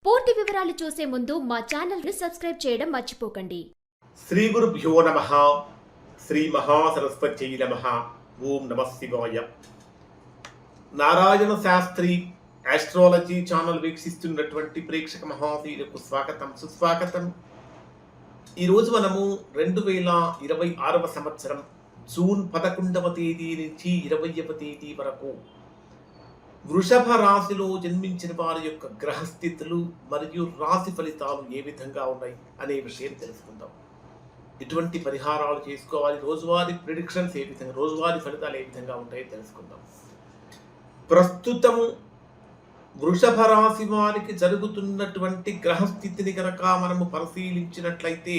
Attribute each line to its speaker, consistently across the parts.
Speaker 1: పూర్తి వివరాలు చూసే ముందు మా ఛానల్ ని సబ్స్క్రైబ్ చేయడం మర్చిపోకండి.
Speaker 2: శ్రీ గురుభ్యో నమః. శ్రీ మహాసరస్వత్యై నమః. ఓం నమః శివాయ. నారాయణ శాస్త్రి ఆస్ట్రాలజీ ఛానల్ వీక్షిస్తున్నటువంటి ప్రేక్షక మహాశీలకు స్వాగతం, సుస్వాగతం. ఈరోజు మనము 2026వ సంవత్సరం జూన్ 11వ తేదీ నుంచి 20వ తేదీ వరకు వృషభ రాశిలో జన్మించిన వారి యొక్క గ్రహస్థితులు మరియు రాశి ఫలితాలు ఏ విధంగా ఉన్నాయి అనే విషయం తెలుసుకుందాం. ఎటువంటి పరిహారాలు చేసుకోవాలి, రోజువారీ ప్రిడిక్షన్స్ ఏ విధంగా, రోజువారీ ఫలితాలు ఏ విధంగా ఉంటాయో తెలుసుకుందాం. ప్రస్తుతం వృషభ రాశి వారికి జరుగుతున్నటువంటి గ్రహస్థితిని కనుక మనము పరిశీలించినట్లయితే,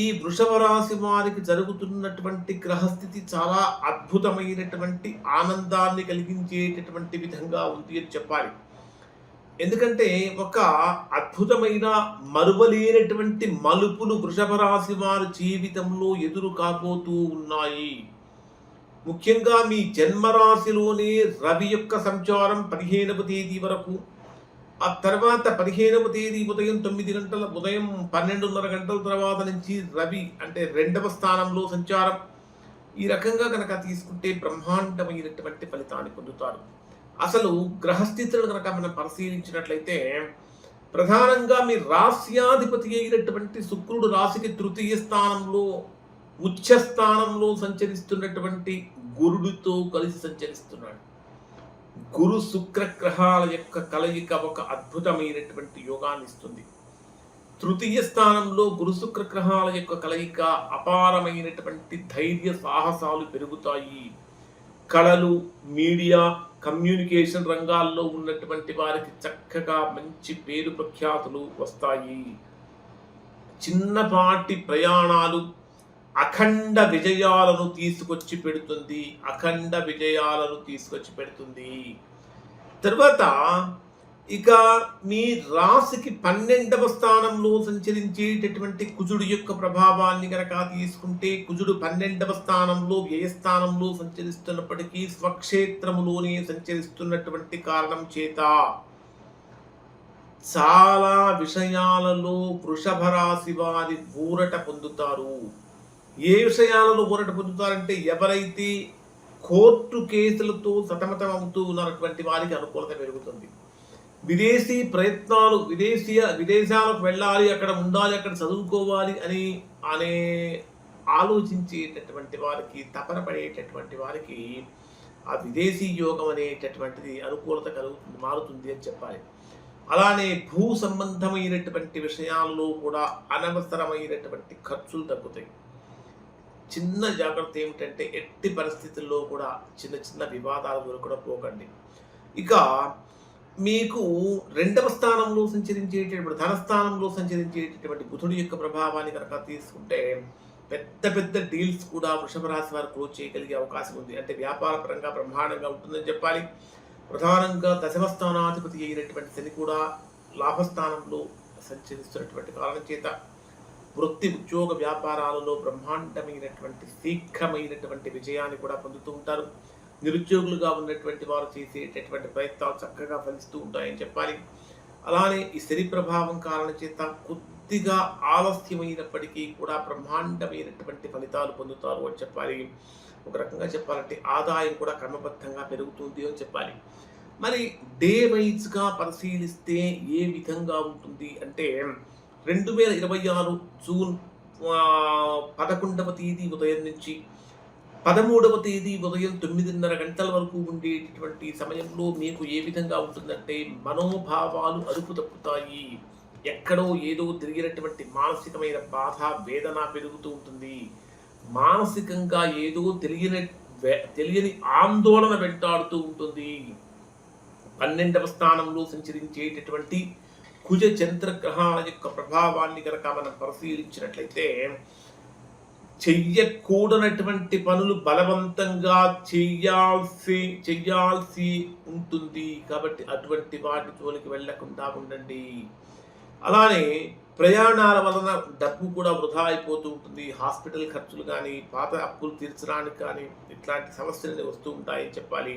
Speaker 2: ఈ వృషభ రాశి వారికి జరుగుతున్నటువంటి గ్రహస్థితి చాలా అద్భుతమైనటువంటి ఆనందాన్ని కలిగించేటటువంటి విధంగా ఉంది అని చెప్పాలి. ఎందుకంటే ఒక అద్భుతమైన మరువలేనటువంటి మలుపులు వృషభ రాశి వారి జీవితంలో ఎదురు కాబోతూ ఉన్నాయి. ముఖ్యంగా మీ జన్మరాశిలోనే రవి యొక్క సంచారం 15వ తేదీ వరకు, ఆ తర్వాత 15వ తేదీ ఉదయం 9 గంటల, ఉదయం 12:30 గంటల తర్వాత నుంచి రవి అంటే 2వ స్థానంలో సంచారం. ఈ రకంగా కనుక తీసుకుంటే బ్రహ్మాండమైనటువంటి ఫలితాన్ని పొందుతారు. అసలు గ్రహస్థితులను కనుక మనం పరిశీలించినట్లయితే, ప్రధానంగా మీ రాశ్యాధిపతి అయినటువంటి శుక్రుడు రాశికి 3వ స్థానంలో ఉచ్చ స్థానంలో సంచరిస్తున్నటువంటి గురుడితో కలిసి సంచరిస్తున్నాడు. గురు శుక్ర గ్రహాల యొక్క కలయిక ఒక అద్భుతమైనటువంటి యోగాన్ని ఇస్తుంది. 3వ స్థానంలో గురు శుక్ర గ్రహాల యొక్క కలయిక అపారమైనటువంటి ధైర్య సాహసాలు పెరుగుతాయి. కళలు, మీడియా, కమ్యూనికేషన్ రంగాల్లో ఉన్నటువంటి వారికి చక్కగా మంచి పేరు ప్రఖ్యాతులు వస్తాయి. చిన్నపాటి ప్రయాణాలు అఖండ విజయాలను తీసుకొచ్చి పెడుతుంది. తర్వాత ఇక మీ రాశికి 12వ స్థానంలో సంచరించేటటువంటి కుజుడు యొక్క ప్రభావాన్ని కనుక తీసుకుంటే, కుజుడు 12వ స్థానంలో వ్యయస్థానంలో సంచరిస్తున్నప్పటికీ స్వక్షేత్రములోనే సంచరిస్తున్నటువంటి కారణం చేత చాలా విషయాలలో వృషభ రాశి వారి ఊరట పొందుతారు. ఏ విషయాలలో ఊరట పొందుతారంటే, ఎవరైతే కోర్టు కేసులతో సతమతం అవుతూ ఉన్నటువంటి వారికి అనుకూలత పెరుగుతుంది. విదేశీ ప్రయత్నాలు, విదేశాలకు వెళ్ళాలి, అక్కడ ఉండాలి, అక్కడ చదువుకోవాలి అనే ఆలోచించేటటువంటి వారికి, తపన పడేటటువంటి వారికి ఆ విదేశీ యోగం అనేటటువంటిది అనుకూలత మారుతుంది అని చెప్పాలి. అలానే భూ సంబంధమైనటువంటి విషయాల్లో కూడా అనవసరమైనటువంటి ఖర్చులు తగ్గుతాయి. చిన్న జాగ్రత్త ఏమిటంటే, ఎట్టి పరిస్థితుల్లో కూడా చిన్న చిన్న వివాదాలు దొరకడం పోకండి. ఇక మీకు 2వ స్థానంలో సంచరించేటటువంటి ధనస్థానంలో సంచరించేటటువంటి బుధుడి యొక్క ప్రభావాన్ని కనుక తీసుకుంటే, పెద్ద పెద్ద డీల్స్ కూడా వృషభ రాశి వారు క్లోజ్ చేయగలిగే అవకాశం ఉంది. అంటే వ్యాపార పరంగా బ్రహ్మాండంగా ఉంటుందని చెప్పాలి. ప్రధానంగా 10వ స్థానాధిపతి అయినటువంటి శని కూడా లాభస్థానంలో సంచరిస్తున్నటువంటి కారణం చేత వృత్తి, ఉద్యోగ, వ్యాపారాలలో బ్రహ్మాండమైనటువంటి శీఘ్రమైనటువంటి విజయాన్ని కూడా పొందుతూ ఉంటారు. నిరుద్యోగులుగా ఉన్నటువంటి వారు చేసేటటువంటి ప్రయత్నాలు చక్కగా ఫలిస్తూ ఉంటాయని చెప్పాలి. అలానే ఈ శని ప్రభావం కారణం చేత కొద్దిగా ఆలస్యమైనప్పటికీ కూడా బ్రహ్మాండమైనటువంటి ఫలితాలు పొందుతారు అని చెప్పాలి. ఒక రకంగా చెప్పాలంటే ఆదాయం కూడా క్రమబద్ధంగా పెరుగుతుంది అని చెప్పాలి. మరి డే వైజ్గా పరిశీలిస్తే ఏ విధంగా ఉంటుంది అంటే, 2026 జూన్ 11వ తేదీ ఉదయం నుంచి 13వ తేదీ ఉదయం 9:30 గంటల వరకు ఉండేటటువంటి సమయంలో మీకు ఏ విధంగా ఉంటుందంటే, మనోభావాలు అదుపు తప్పుతాయి. ఎక్కడో ఏదో తిరిగినటువంటి మానసికమైన బాధ, వేదన పెరుగుతూ ఉంటుంది. మానసికంగా ఏదో తెలియని ఆందోళన వెంటాడుతూ ఉంటుంది. 12వ స్థానంలో సంచరించేటటువంటి కుజ చంద్రగ్రహాల యొక్క ప్రభావాన్ని కనుక మనం పరిశీలించినట్లయితే, చెయ్యకూడనటువంటి పనులు బలవంతంగా చెయ్యాల్సి ఉంటుంది. కాబట్టి అటువంటి వాటి జోలికి వెళ్లకుండా ఉండండి. అలానే ప్రయాణాల వలన డబ్బు కూడా వృధా అయిపోతూ ఉంటుంది. హాస్పిటల్ ఖర్చులు కానీ, పాత అప్పులు తీర్చడానికి కానీ ఇట్లాంటి సమస్యలు వస్తూ ఉంటాయని చెప్పాలి.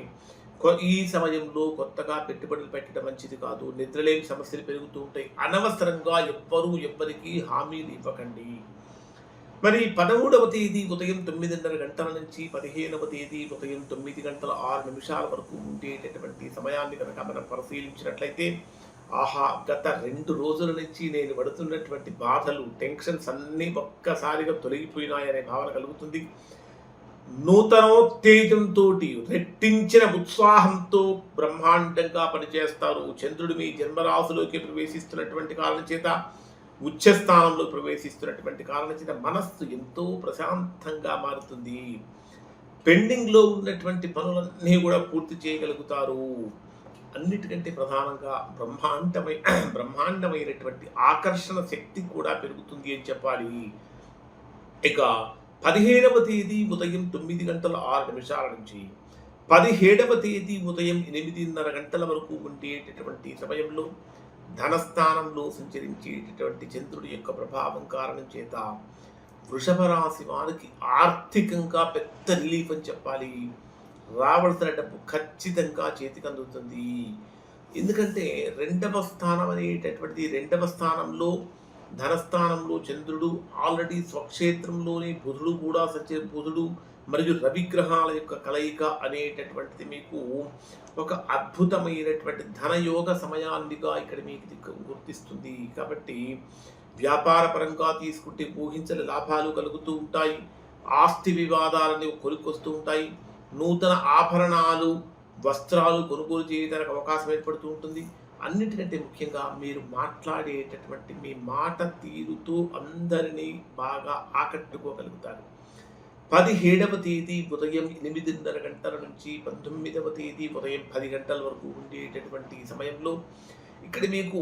Speaker 2: ఈ సమయంలో కొత్తగా పెట్టుబడులు పెట్టడం మంచిది కాదు. నిద్రలేని సమస్యలు పెరుగుతూ ఉంటాయి. అనవసరంగా ఎవ్వరికీ హామీలు ఇవ్వకండి. మరి 13వ తేదీ ఉదయం 9:30 గంటల నుంచి 15వ తేదీ ఉదయం 9 గంటల 6 నిమిషాల వరకు ఉండేటటువంటి సమయాన్ని కనుక మనం పరిశీలించినట్లయితే, ఆహా! గత 2 రోజుల నుంచి నేను పడుతున్నటువంటి బాధలు, టెన్షన్స్ అన్నీ ఒక్కసారిగా తొలగిపోయినాయనే భావన కలుగుతుంది. నూతనోత్తేజంతో, రెట్టించిన ఉత్సాహంతో బ్రహ్మాండంగా పనిచేస్తారు. చంద్రుడు మీ జన్మరాశిలోకి ప్రవేశిస్తున్నటువంటి కారణం చేత, ఉచ్చ స్థానంలో ప్రవేశిస్తున్నటువంటి కారణం చేత మనస్సు ఎంతో ప్రశాంతంగా మారుతుంది. పెండింగ్లో ఉన్నటువంటి పనులన్నీ కూడా పూర్తి చేయగలుగుతారు. అన్నిటికంటే ప్రధానంగా బ్రహ్మాండమైనటువంటి ఆకర్షణ శక్తి కూడా పెరుగుతుంది అని చెప్పాలి. ఇక 15వ తేదీ ఉదయం 9 గంటల 6 నిమిషాల నుంచి 17వ తేదీ ఉదయం 8:30 గంటల వరకు ఉండేటటువంటి సమయంలో ధనస్థానంలో సంచరించేటటువంటి చంద్రుడి యొక్క ప్రభావం కారణం చేత వృషభ రాశి వారికి ఆర్థికంగా పెద్ద రిలీఫ్ అని చెప్పాలి. రావాల్సిన డబ్బు ఖచ్చితంగా చేతికి అందుతుంది. ఎందుకంటే రెండవ స్థానంలో ధనస్థానంలో చంద్రుడు ఆల్రెడీ స్వక్షేత్రంలోని బుధుడు మరియు రవిగ్రహాల యొక్క కలయిక అనేటటువంటిది మీకు ఒక అద్భుతమైనటువంటి ధనయోగ సమయాన్నిగా ఇక్కడ మీకు గుర్తిస్తుంది. కాబట్టి వ్యాపార పరంగా తీసుకుంటే ఊహించని లాభాలు కలుగుతూ ఉంటాయి. ఆస్తి వివాదాలని కొనుక్కొస్తూ ఉంటాయి. నూతన ఆభరణాలు, వస్త్రాలు కొనుగోలు చేయడానికి అవకాశం ఏర్పడుతూ ఉంటుంది. అన్నిటికంటే ముఖ్యంగా మీరు మాట్లాడేటటువంటి మీ మాట తీరుతో అందరినీ బాగా ఆకట్టుకోగలుగుతారు. 17వ తేదీ ఉదయం 8:30 గంటల నుంచి 19వ తేదీ ఉదయం 10 గంటల వరకు ఉండేటటువంటి సమయంలో ఇక్కడ మీకు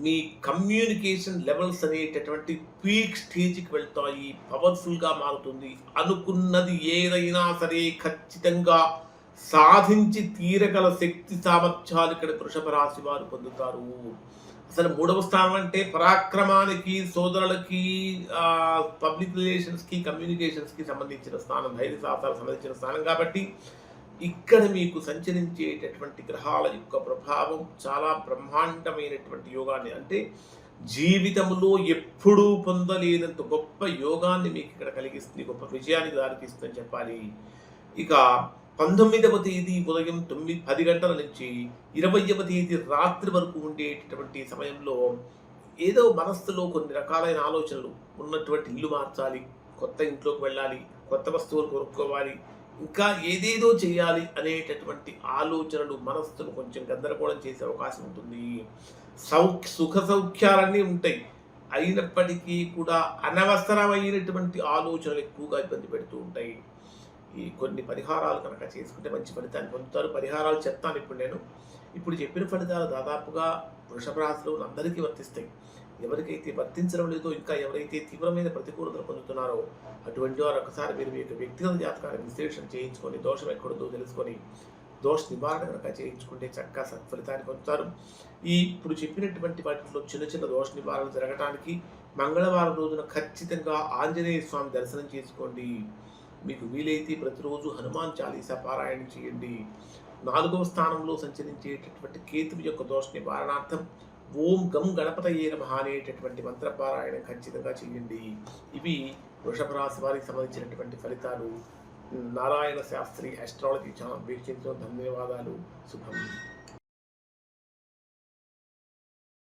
Speaker 2: మీ కమ్యూనికేషన్ లెవెల్స్ అనేటటువంటి పీక్ స్టేజ్కి వెళ్తాయి. పవర్ఫుల్గా మారుతుంది. అనుకున్నది ఏదైనా సరే ఖచ్చితంగా సాధించి తీరగల శక్తి సామర్థ్యాలు ఇక్కడ వృషభ రాశి వారు పొందుతారు. అసలు 3వ స్థానం అంటే పరాక్రమానికి, సోదరులకి, పబ్లిక్ రిలేషన్స్కి, కమ్యూనికేషన్స్కి సంబంధించిన స్థానం, ధైర్య సాహసాలకు సంబంధించిన స్థానం కాబట్టి ఇక్కడ మీకు సంచరించేటటువంటి గ్రహాల యొక్క ప్రభావం చాలా బ్రహ్మాండమైనటువంటి యోగాన్ని, అంటే జీవితంలో ఎప్పుడూ పొందలేనంత గొప్ప యోగాన్ని మీకు ఇక్కడ కలిగిస్తుంది, గొప్ప విజయానికి దారితీస్తుందని చెప్పాలి. ఇక 19వ తేదీ ఉదయం 10 గంటల నుంచి 20వ తేదీ రాత్రి వరకు ఉండేటటువంటి సమయంలో ఏదో మనస్సులో కొన్ని రకాలైన ఆలోచనలు ఉన్నటువంటి, ఇల్లు మార్చాలి, కొత్త ఇంట్లోకి వెళ్ళాలి, కొత్త వస్తువులు కొనుక్కోవాలి, ఇంకా ఏదేదో చేయాలి అనేటటువంటి ఆలోచనలు మనస్సును కొంచెం గందరగోళం చేసే అవకాశం ఉంటుంది. సుఖ సౌఖ్యాలన్నీ ఉంటాయి. అయినప్పటికీ కూడా అనవసరమైనటువంటి ఆలోచనలు ఎక్కువగా ఇబ్బంది పెడుతూ ఉంటాయి. ఈ కొన్ని పరిహారాలు కనుక చేసుకుంటే మంచి ఫలితాన్ని పొందుతారు. పరిహారాలు చెప్తాను ఇప్పుడు చెప్పిన ఫలితాలు దాదాపుగా వృషభ రాశిలో అందరికీ వర్తిస్తాయి. ఎవరికైతే వర్తించడం లేదో, ఇంకా ఎవరైతే తీవ్రమైన ప్రతికూలతలు పొందుతున్నారో అటువంటి వారు ఒకసారి మీరు మీ యొక్క వ్యక్తిగత జాతకాన్ని విశ్లేషణ చేయించుకొని, దోషం ఎక్కడుందో తెలుసుకొని దోష నివారణ కనుక చేయించుకుంటే చక్కగా సత్ఫలితాన్ని పొందుతారు. ఇప్పుడు చెప్పినటువంటి వాటిలో చిన్న చిన్న దోష నివారణ జరగడానికి మంగళవారం రోజున ఖచ్చితంగా ఆంజనేయ స్వామి దర్శనం చేసుకోండి. మీకు వీలైతే ప్రతిరోజు హనుమాన్ చాలీసా పారాయణం చేయండి. 4వ స్థానంలో సంచరించేటటువంటి కేతువు యొక్క దోష నివారణార్థం ఓం గం గణపతయే నమః అనేటటువంటి మంత్రపారాయణం ఖచ్చితంగా చేయండి. ఇవి వృషభ రాశి వారికి సంబంధించినటువంటి ఫలితాలు. నారాయణ శాస్త్రి ఆస్ట్రాలజీ ఛానల్ వీక్షించడం ధన్యవాదాలు. శుభం.